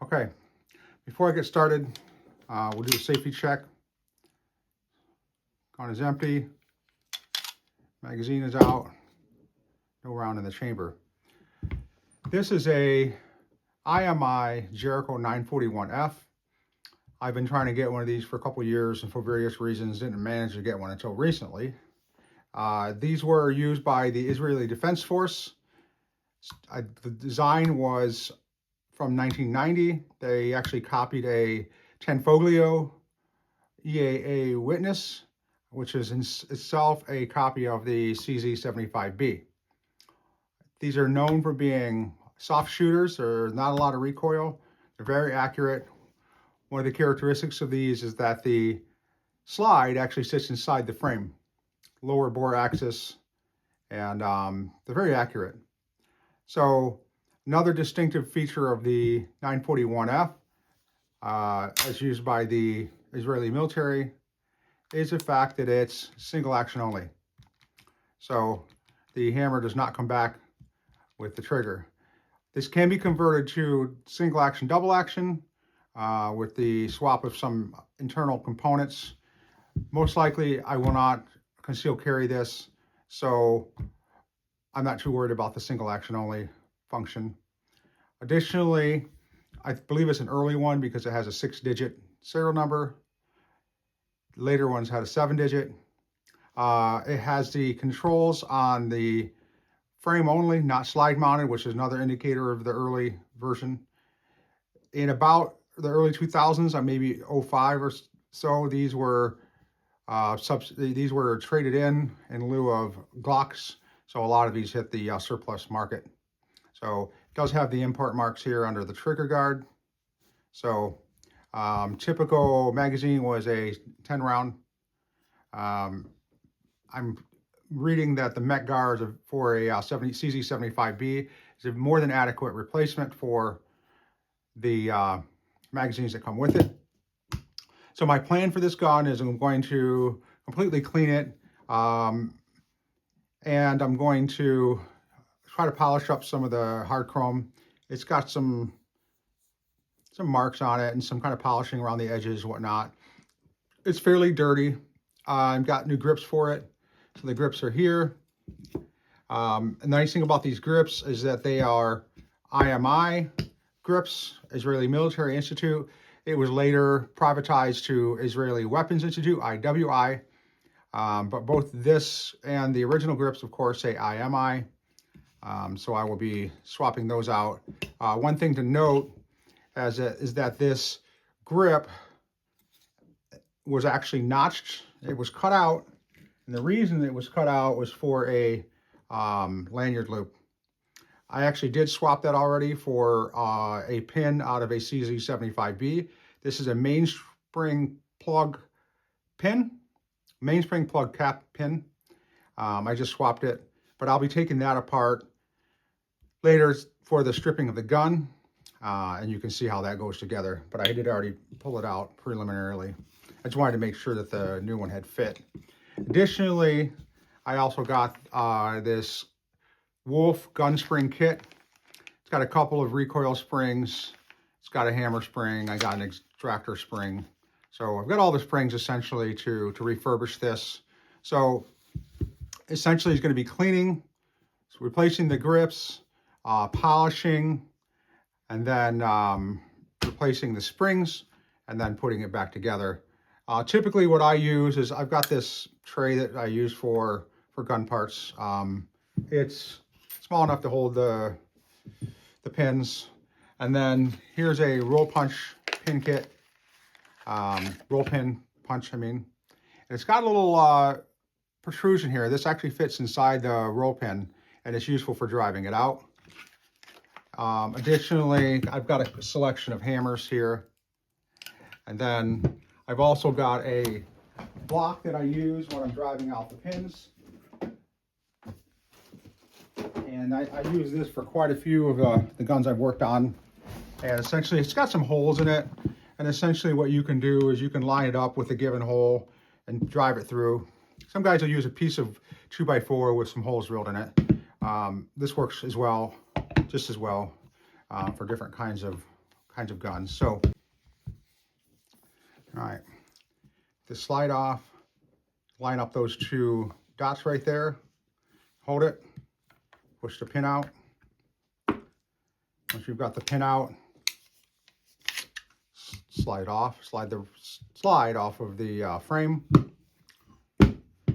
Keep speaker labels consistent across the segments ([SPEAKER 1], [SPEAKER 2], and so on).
[SPEAKER 1] Okay, before I get started, we'll do a safety check. Gun is empty, magazine is out, no round in the chamber. This is a IMI Jericho 941F. I've been trying to get one of these for a couple of years and for various reasons didn't manage to get one until recently. These were used by the Israeli Defense Force. The design was from 1990. They actually copied a Tenfoglio EAA Witness, which is in itself a copy of the CZ75B. These are known for being soft shooters. There's not a lot of recoil. They're very accurate. One of the characteristics of these is that the slide actually sits inside the frame, lower bore axis, and they're very accurate. So another distinctive feature of the 941F, as used by the Israeli military, is the fact that it's single action only. So the hammer does not come back with the trigger. This can be converted to single action, double action with the swap of some internal components. Most likely I will not conceal carry this, so I'm not too worried about the single action only function. Additionally, I believe it's an early one because it has a 6-digit serial number. Later ones had a 7-digit. It has the controls on the frame only, not slide mounted, which is another indicator of the early version. In about the early 2000s, maybe 05 or so, these were traded in lieu of Glocks. So a lot of these hit the surplus market. So it does have the import marks here under the trigger guard. So typical magazine was a 10 round. I'm reading that the Met guards for a CZ75B is a more than adequate replacement for the magazines that come with it. So my plan for this gun is I'm going to completely clean it, and I'm going to try to polish up some of the hard chrome. It's got some marks on it and some kind of polishing around the edges and whatnot. It's fairly dirty. I've got new grips for it. So the grips are here. The nice thing about these grips is that they are IMI grips, Israeli Military Institute. It was later privatized to Israeli Weapons Institute, IWI. But both this and the original grips, of course, say IMI. So I will be swapping those out. One thing to note is that this grip was actually notched. It was cut out. And the reason it was cut out was for a lanyard loop. I actually did swap that already for a pin out of a CZ75B. This is a mainspring plug pin, mainspring plug cap pin. I just swapped it, but I'll be taking that apart later for the stripping of the gun, and you can see how that goes together. But I did already pull it out preliminarily. I just wanted to make sure that the new one had fit. Additionally, I also got this Wolff gun spring kit. It's got a couple of recoil springs. It's got a hammer spring. I got an extractor spring. So I've got all the springs essentially to refurbish this. So essentially it's going to be cleaning, so replacing the grips, polishing, and then replacing the springs, and then putting it back together. Typically what I use is I've got this tray that I use for gun parts. It's small enough to hold the pins. And then here's a roll punch pin kit. Roll pin punch, I mean. And it's got a little protrusion here. This actually fits inside the roll pin, and it's useful for driving it out. Additionally, I've got a selection of hammers here. And then I've also got a block that I use when I'm driving out the pins. And I use this for quite a few of the guns I've worked on. And essentially it's got some holes in it. And essentially what you can do is you can line it up with a given hole and drive it through. Some guys will use a piece of 2x4 with some holes drilled in it. This works as well, just as well, for different kinds of kinds of guns. So, all right, to slide off, line up those two dots right there, hold it, push the pin out. Once you've got the pin out, slide off of the frame.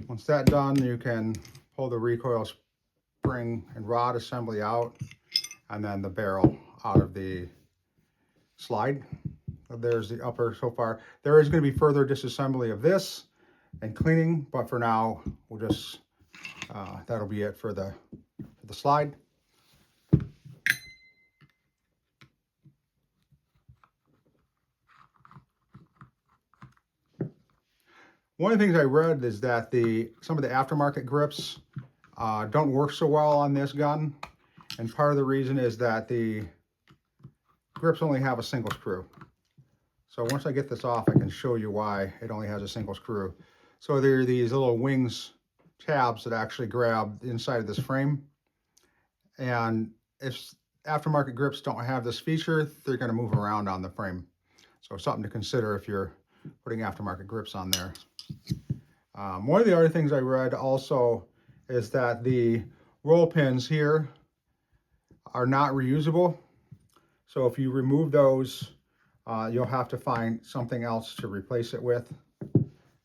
[SPEAKER 1] Once that's done, you can pull the recoil spring and rod assembly out, and then the barrel out of the slide. There's the upper so far. There is going to be further disassembly of this and cleaning, but for now, we'll just, that'll be it for the slide. One of the things I read is that some of the aftermarket grips don't work so well on this gun, and part of the reason is that the grips only have a single screw. So once I get this off, I can show you why it only has a single screw. So there are these little wings tabs that actually grab the inside of this frame, and if aftermarket grips don't have this feature, they're going to move around on the frame. So something to consider if you're putting aftermarket grips on there. One of the other things I read also is that the roll pins here are not reusable. So if you remove those, you'll have to find something else to replace it with.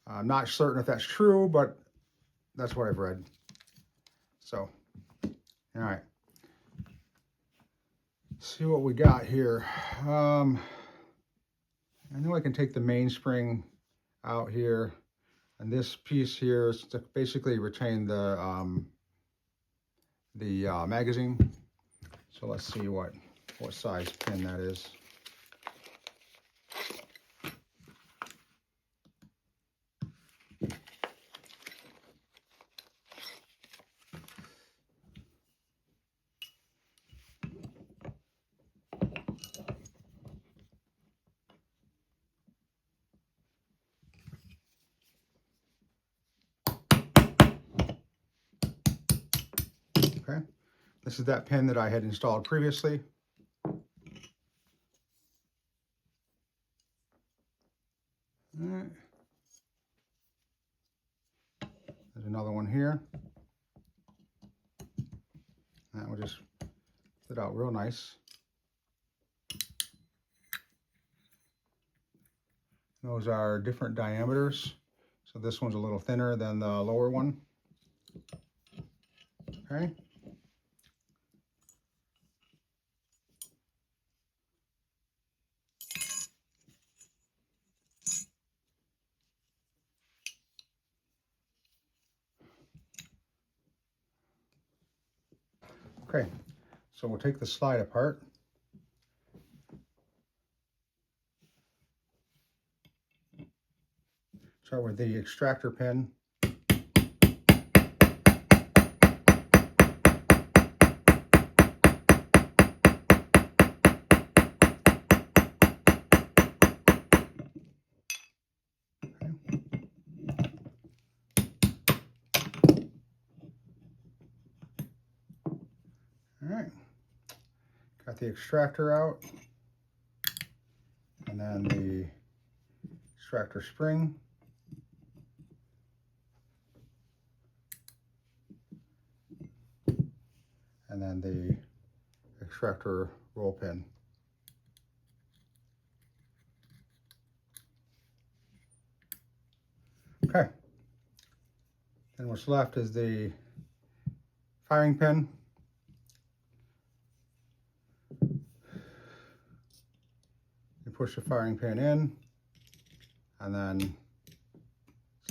[SPEAKER 1] I'm not certain if that's true, but that's what I've read. So, all right. Let's see what we got here. I know I can take the mainspring out here, and this piece here is to basically retain the magazine. So let's see what size pin that is. Okay, this is that pin that I had installed previously. All right. There's another one here. That will just fit out real nice. Those are different diameters. So this one's a little thinner than the lower one. Okay. Okay, so we'll take the slide apart. Start with the extractor pin. All right, got the extractor out, and then the extractor spring. And then the extractor roll pin. Okay, then what's left is the firing pin. You push the firing pin in, and then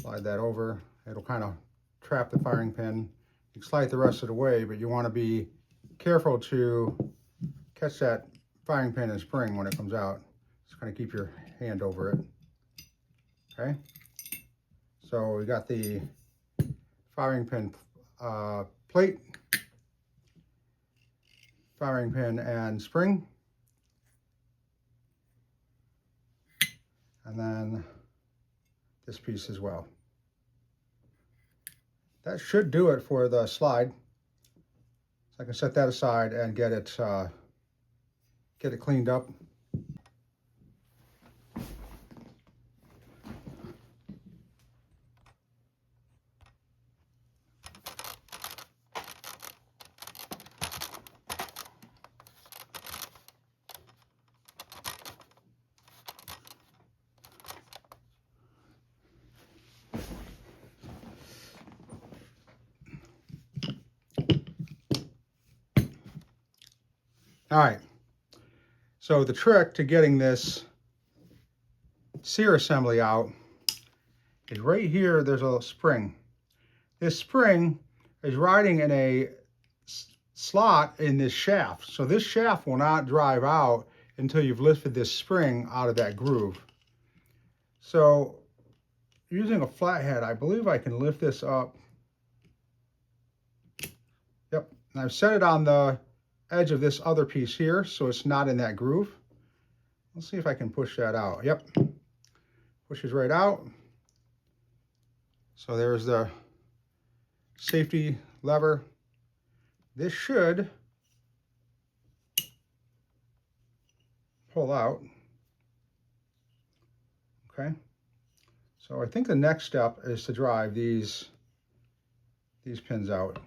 [SPEAKER 1] slide that over. It'll kind of trap the firing pin. You can slide the rest of the way, but you want to be careful to catch that firing pin and spring when it comes out. Just kind of keep your hand over it. Okay, so we got the firing pin plate, firing pin and spring, and then this piece as well. That should do it for the slide. So I can set that aside and get it cleaned up. All right. So the trick to getting this sear assembly out is right here. There's a spring. This spring is riding in a slot in this shaft. So this shaft will not drive out until you've lifted this spring out of that groove. So using a flathead, I believe I can lift this up. Yep, and I've set it on the edge of this other piece here, so it's not in that groove. Let's see if I can push that out. Yep, pushes right out. So there's the safety lever. This should pull out. Okay, so I think the next step is to drive these pins out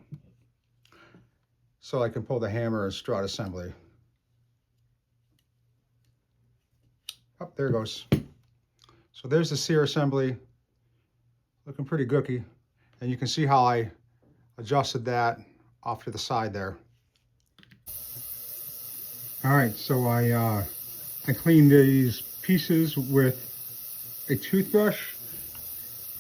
[SPEAKER 1] so I can pull the hammer and strut assembly. Oh, there it goes. So there's the sear assembly, looking pretty gooky, and you can see how I adjusted that off to the side there. All right, so I cleaned these pieces with a toothbrush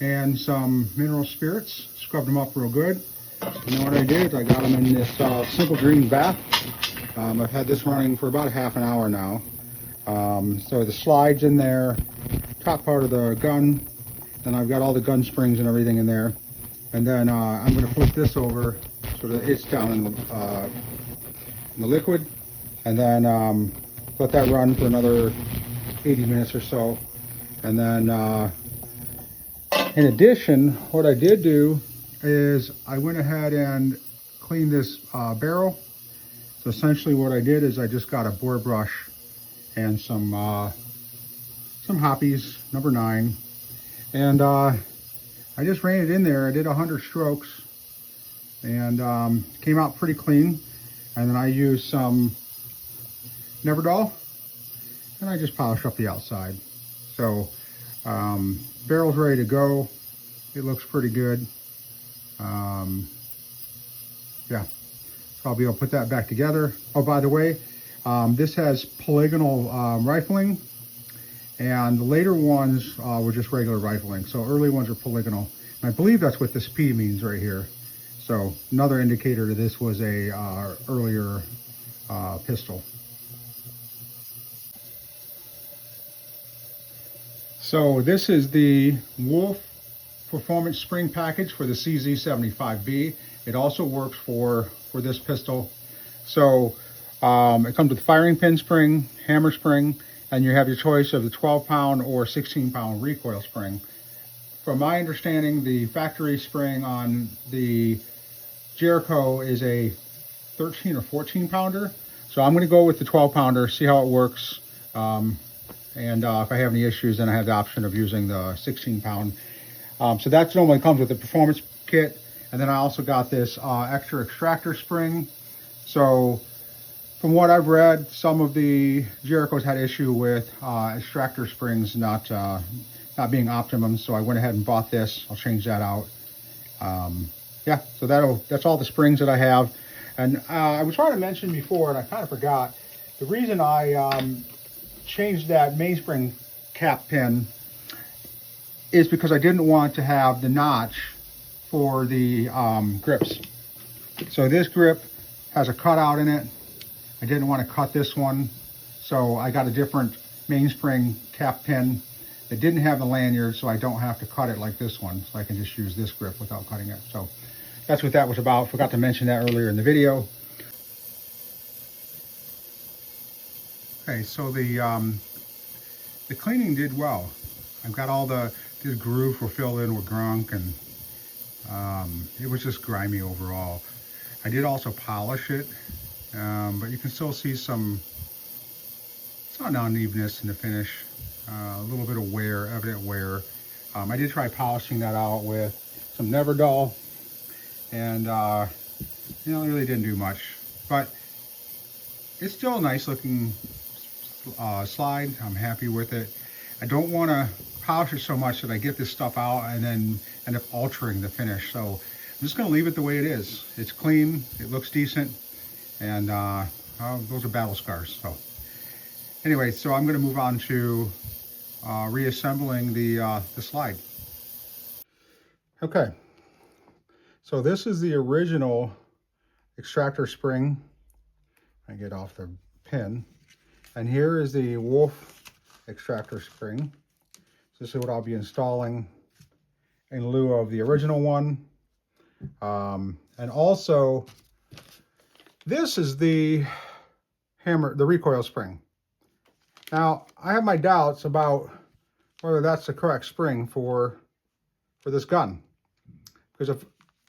[SPEAKER 1] and some mineral spirits, scrubbed them up real good. And what I did, I got them in this simple green bath. I've had this running for about half an hour now. So the slides in there, top part of the gun, then I've got all the gun springs and everything in there. And then I'm going to flip this over so that it's down in the liquid, and then let that run for another 80 minutes or so. And then in addition, what I did do is I went ahead and cleaned this barrel. So essentially what I did is I just got a bore brush and some hoppies, number 9, and I just ran it in there. I did 100 strokes, and came out pretty clean. And then I used some Neverdoll, and I just polished up the outside. So barrel's ready to go. It looks pretty good. Yeah, so I'll be able to put that back together. Oh, by the way, this has polygonal rifling, and the later ones were just regular rifling. So early ones are polygonal. And I believe that's what this P means right here. So another indicator to this was a earlier pistol. So this is the Wolff performance spring package for the CZ75B. It also works for this pistol. So it comes with firing pin spring, hammer spring, and you have your choice of the 12-pound or 16-pound recoil spring. From my understanding, the factory spring on the Jericho is a 13 or 14 pounder. So I'm going to go with the 12 pounder, see how it works. And if I have any issues, then I have the option of using the 16 pound. So that's normally comes with the performance kit. And then I also got this extra extractor spring. So from what I've read, some of the Jerichos had issue with extractor springs not being optimum. So I went ahead and bought this. I'll change that out. Yeah, so that's all the springs that I have. And I was trying to mention before, and I kind of forgot, the reason I changed that mainspring cap pin is because I didn't want to have the notch for the grips. So this grip has a cutout in it. I didn't want to cut this one, so I got a different mainspring cap pin that didn't have the lanyard, so I don't have to cut it like this one. So I can just use this grip without cutting it. So that's what that was about. Forgot to mention that earlier in the video. Okay, so the cleaning did well. I've got all this groove were filled in with gunk, and it was just grimy overall. I did also polish it, but you can still see some unevenness in the finish, a little bit of wear, evident wear. I did try polishing that out with some Neverdoll, and you know, it really didn't do much, but it's still a nice looking slide. I'm happy with it. I don't want to polish it so much that I get this stuff out and then end up altering the finish. So I'm just going to leave it the way it is. It's clean, it looks decent, and Those are battle scars. So anyway, so I'm going to move on to reassembling the slide. Okay, so this is the original extractor spring. I get off the pin, and here is the Wolff extractor spring. So this is what I'll be installing in lieu of the original one. And also, this is the recoil spring. Now, I have my doubts about whether that's the correct spring for this gun. Because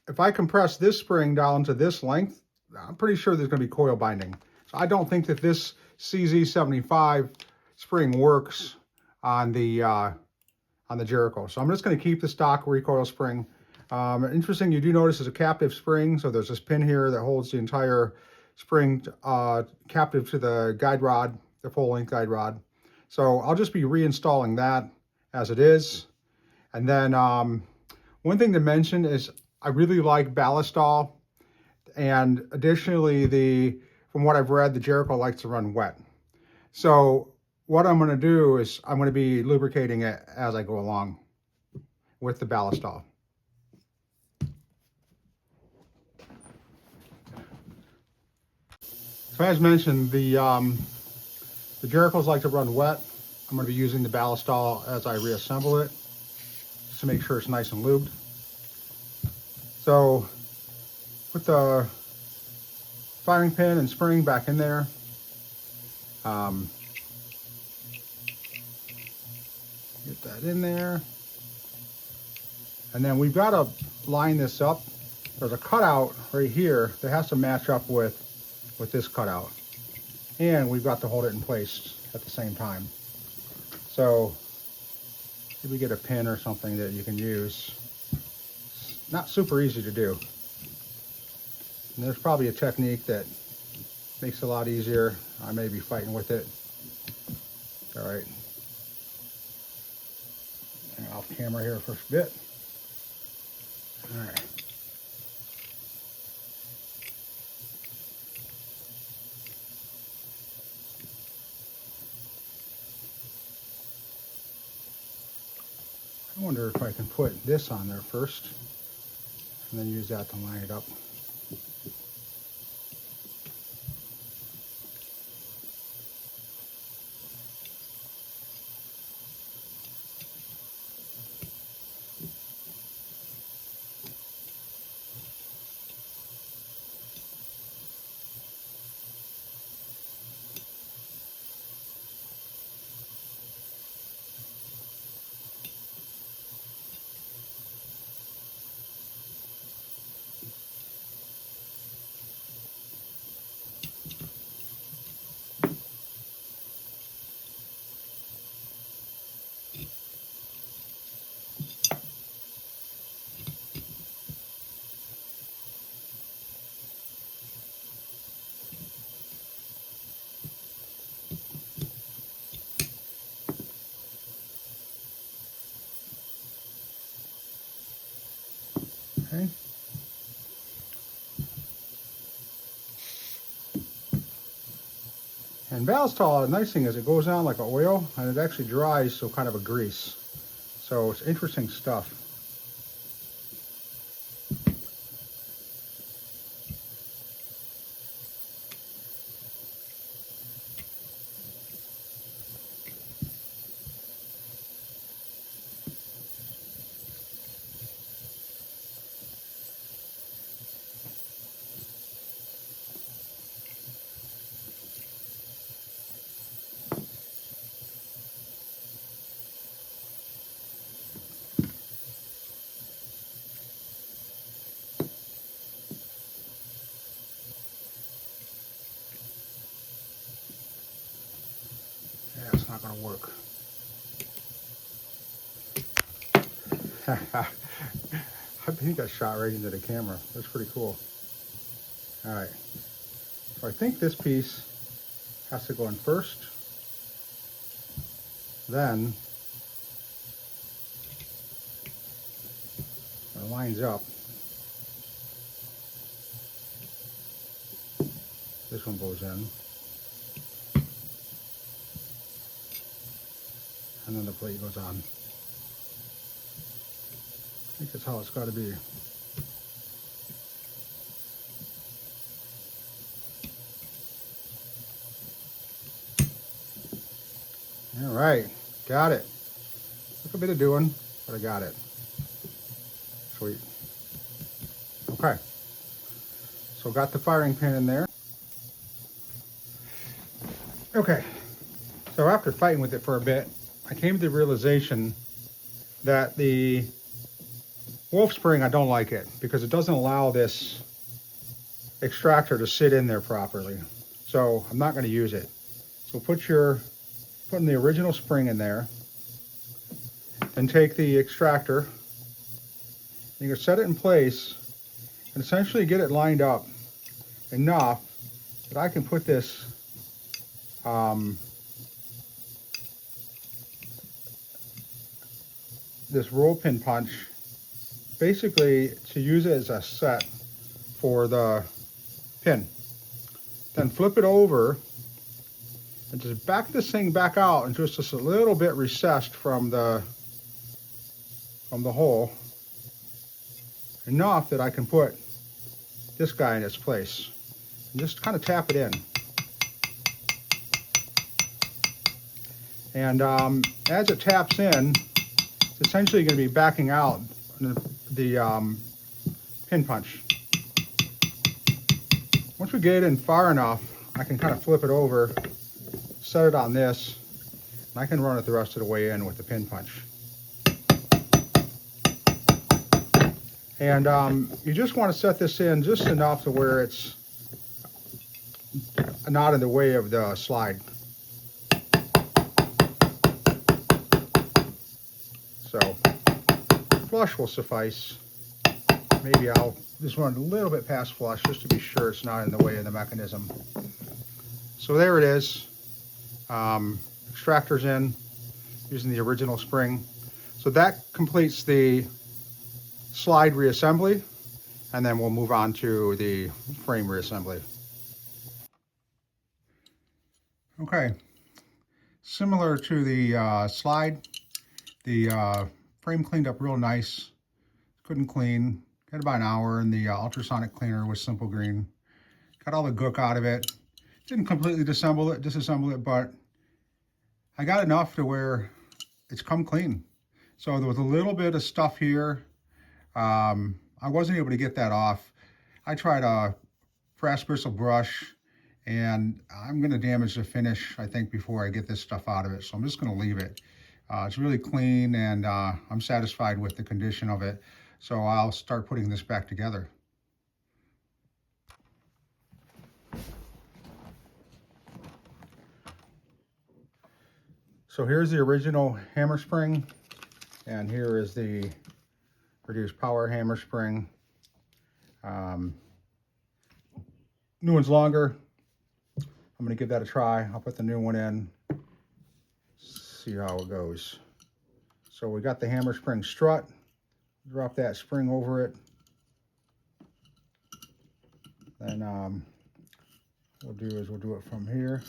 [SPEAKER 1] if I compress this spring down to this length, I'm pretty sure there's going to be coil binding. So I don't think that this CZ75 spring works on the Jericho. So I'm just going to keep the stock recoil spring. Interesting, you do notice it's a captive spring. So there's this pin here that holds the entire spring captive to the guide rod, the full length guide rod. So I'll just be reinstalling that as it is. And then one thing to mention is I really like ballistol. And additionally, from what I've read, the Jericho likes to run wet. So what I'm going to do is I'm going to be lubricating it as I go along with the ballistol. So as mentioned, the Jerichos like to run wet. I'm going to be using the ballistol as I reassemble it, just to make sure it's nice and lubed. So put the firing pin and spring back in there. Get that in there. And then we've got to line this up. There's a cutout right here that has to match up with this cutout. And we've got to hold it in place at the same time. So maybe get a pin or something that you can use. It's not super easy to do. And there's probably a technique that makes it a lot easier. I may be fighting with it. All right. And off camera here for a bit. All right. I wonder if I can put this on there first and then use that to line it up. Okay. And ballistol, the nice thing is it goes on like an oil and it actually dries so kind of a grease. So it's interesting stuff. Yeah, it's not going to work. I think I shot right into the camera. That's pretty cool. All right. So I think this piece has to go in first. Then it lines up. This one goes in. And then the plate goes on. I think that's how it's got to be. All right, got it. Took a bit of doing, but I got it. Sweet. Okay, so got the firing pin in there. Okay, so after fighting with it for a bit, I came to the realization that the Wolff spring, I don't like it because it doesn't allow this extractor to sit in there properly. So I'm not going to use it. So putting the original spring in there, and take the extractor, you can set it in place and essentially get it lined up enough that I can put this this roll pin punch basically to use it as a set for the pin. Then flip it over and just back this thing back out and just a little bit recessed from the hole, enough that I can put this guy in its place and just kind of tap it in. And as it taps in, it's essentially going to be backing out the pin punch. Once we get it in far enough, I can kind of flip it over, set it on this, and I can run it the rest of the way in with the pin punch. And you just want to set this in just enough to where it's not in the way of the slide. So flush will suffice. Maybe I'll just run a little bit past flush just to be sure it's not in the way of the mechanism. So there it is. Extractor's in using the original spring. So that completes the slide reassembly, and then we'll move on to the frame reassembly. Okay, similar to the slide, the frame cleaned up real nice. Couldn't clean, had about an hour, and the ultrasonic cleaner was simple green. Got all the gook out of it. Didn't completely disassemble it, but I got enough to where it's come clean. So there was a little bit of stuff here. I wasn't able to get that off. I tried a brass bristle brush, and I'm going to damage the finish, I think, before I get this stuff out of it. So I'm just going to leave it. It's really clean, and I'm satisfied with the condition of it. So I'll start putting this back together. So here's the original hammer spring, and here is the reduced power hammer spring. New one's longer. I'm going to give that a try. I'll put the new one in, see how it goes. So we got the hammer spring strut. Drop that spring over it. Then we'll do it from here.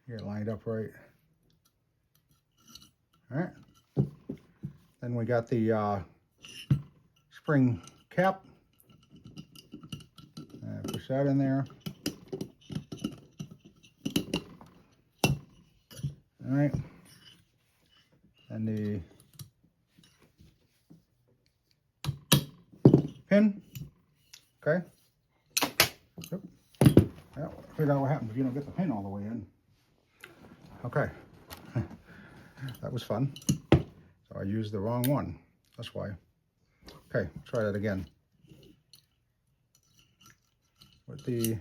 [SPEAKER 1] Get it lined up right. All right. Then we got the spring cap. Push that in there. All right. And the pin. Okay. Yep. Yeah, figure out what happens if you don't get the pin all the way in. Okay. That was fun. So I used the wrong one. That's why. Okay, try that again. Put the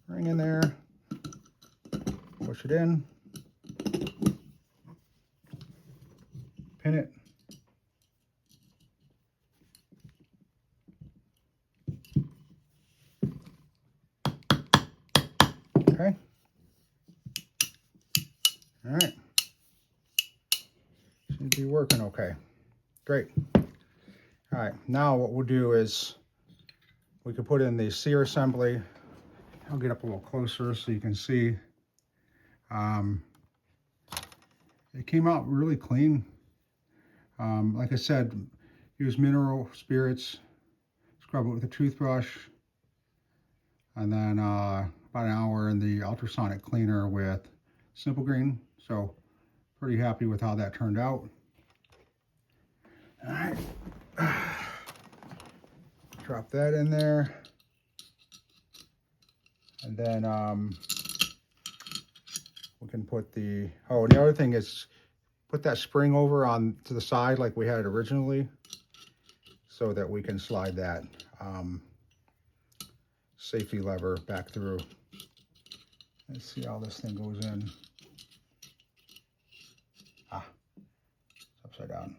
[SPEAKER 1] ring in there. Push it in. Pin it. Okay. All right. Seems to be working okay. Great. All right. Now what we'll do is we can put in the sear assembly I'll get up a little closer so you can see. It came out really clean. Like I said, use mineral spirits, scrub it with a toothbrush, and then about an hour in the ultrasonic cleaner with Simple Green. So pretty happy with how that turned out. All right, drop that in there, and then we can put the, oh, and the other thing is put that spring over on to the side like we had it originally, so that we can slide that safety lever back through. Let's see how this thing goes in. Ah, it's upside down.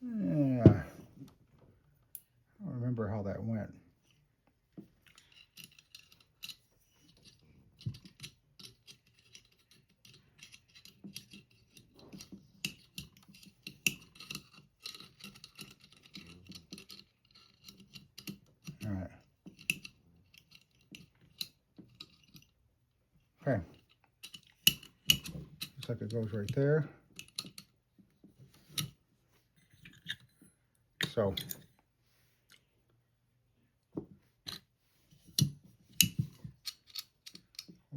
[SPEAKER 1] Yeah, I don't remember how that went. All right. Okay. Looks like it goes right there. So hold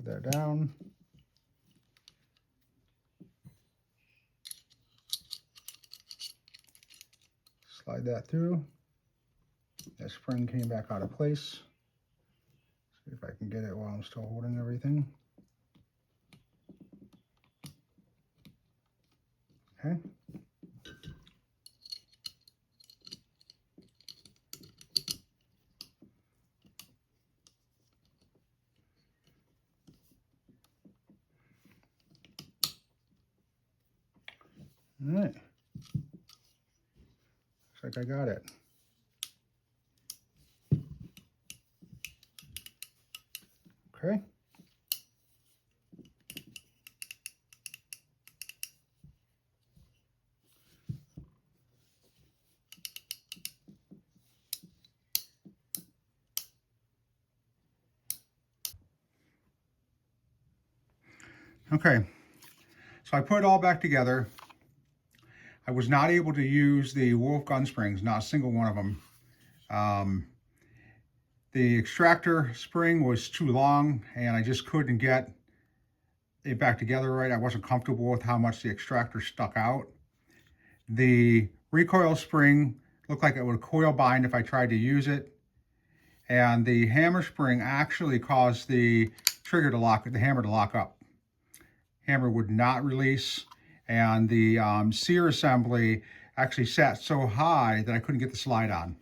[SPEAKER 1] that down. Slide that through. That spring came back out of place. See if I can get it while I'm still holding everything. Okay. All right. Looks like I got it. Okay. Okay. So I put it all back together. I was not able to use the Wolff gun springs, not a single one of them. The extractor spring was too long and I just couldn't get it back together right. I wasn't comfortable with how much the extractor stuck out. The recoil spring looked like it would coil bind if I tried to use it. And the hammer spring actually caused the trigger to lock, the hammer to lock up. Hammer would not release. And the sear assembly actually sat so high that I couldn't get the slide on.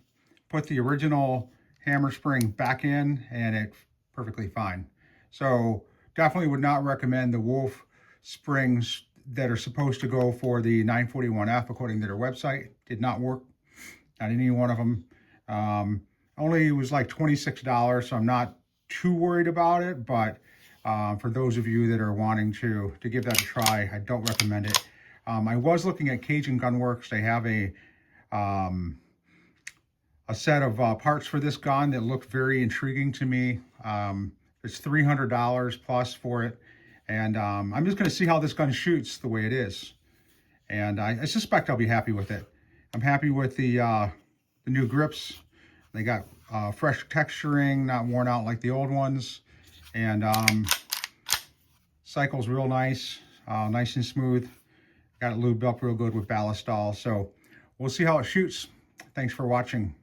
[SPEAKER 1] Put the original hammer spring back in and it's perfectly fine. So definitely would not recommend the Wolff springs that are supposed to go for the 941F according to their website. Did not work on any one of them. Only was like $26, so I'm not too worried about it, but for those of you that are wanting to give that a try, I don't recommend it. I was looking at Cajun Gun Works. They have a set of parts for this gun that looked very intriguing to me. It's $300 plus for it. And I'm just going to see how this gun shoots the way it is. And I suspect I'll be happy with it. I'm happy with the new grips. They got fresh texturing, not worn out like the old ones. And cycle's real nice, nice and smooth. Got it lubed up real good with ballast all. So we'll see how it shoots. Thanks for watching.